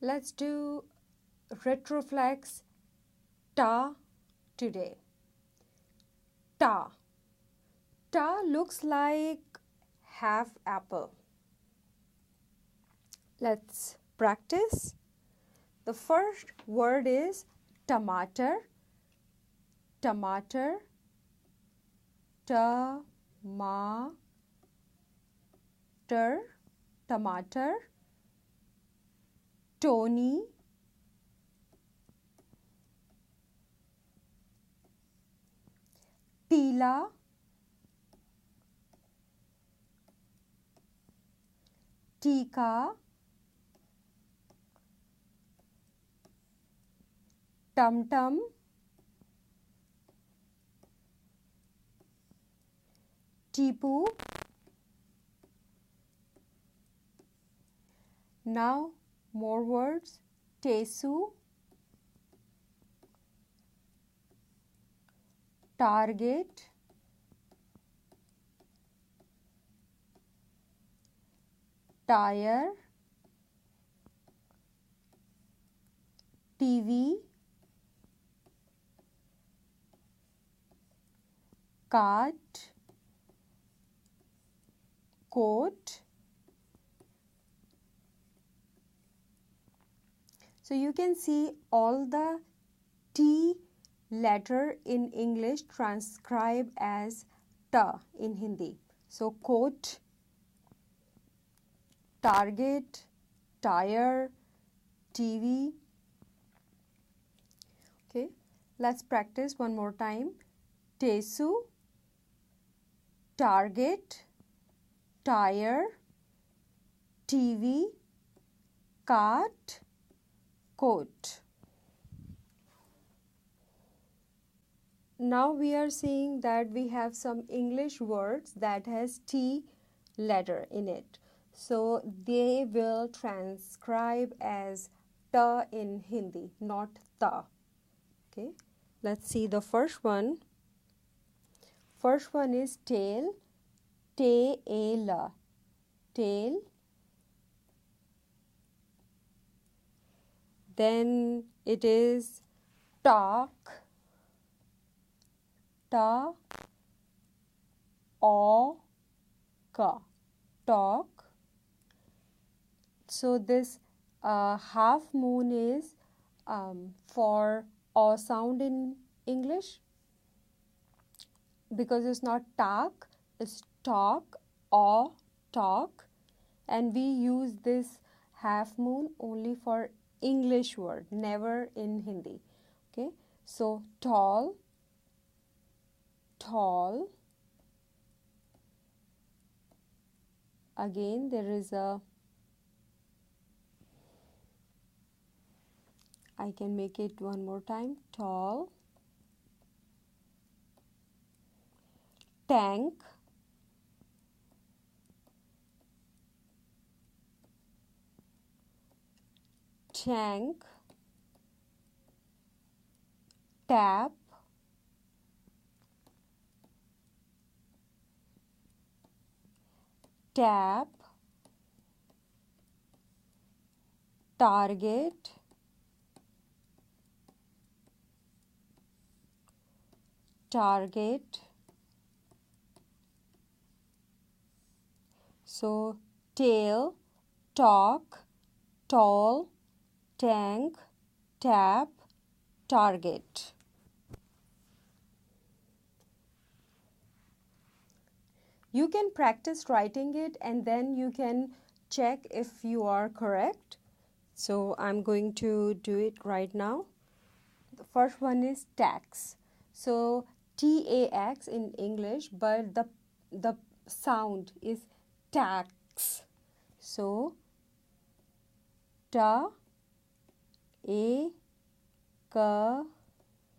Let's do retroflex ta today. Ta. Ta looks like half apple. Let's practice. The first word is tomato. Tomato. Tomato. Tony. Pila. Tika. Tum tum. Tipu. Now more words. Tesu. Target. Tire. TV. Cart. Coat. So you can see all the T letter in English transcribe as ta in Hindi. So coat, target, tire, TV. Okay, let's practice one more time. Tesu, target, tire, TV, cart, coat. Now we are seeing that we have some English words that has T letter in it. So they will transcribe as ta in Hindi, not ta. Okay, let's see the first one. First one is tail. Tail. Tail. Then it is talk. Ta. O. Ka. Talk. So this half moon is for O sound in English, because it's not talk, it's talk, or talk, and we use this half moon only for English word, never in Hindi. Okay, so tall, tall. Again there is a, I can make it one more time, tall. Tank. Tank. Tap. Tap. Target. Target. So tail, talk, tall, tank, tap, target. You can practice writing it and then you can check if you are correct. So I'm going to do it right now. The first one is tax. So T-A-X in English, but the sound is tax. So ta, a, ka,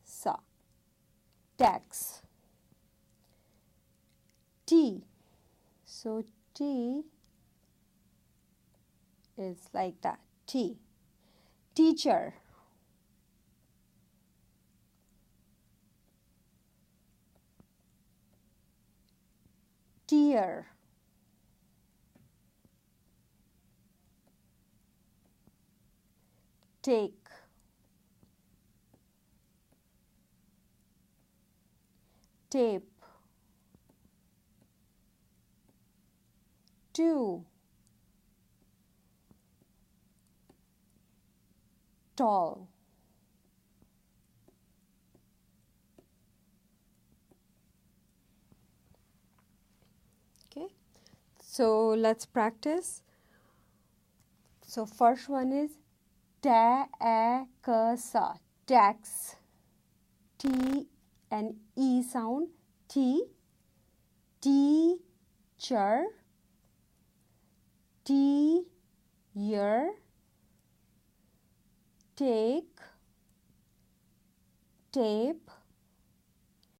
sa. Tax. T. So T is like that. T. Teacher. Tear. take, tape, two, tall, okay. So let's practice. So first one is ta-a-ka-sa, tax, T and E sound, T, teacher, tear, take, tape,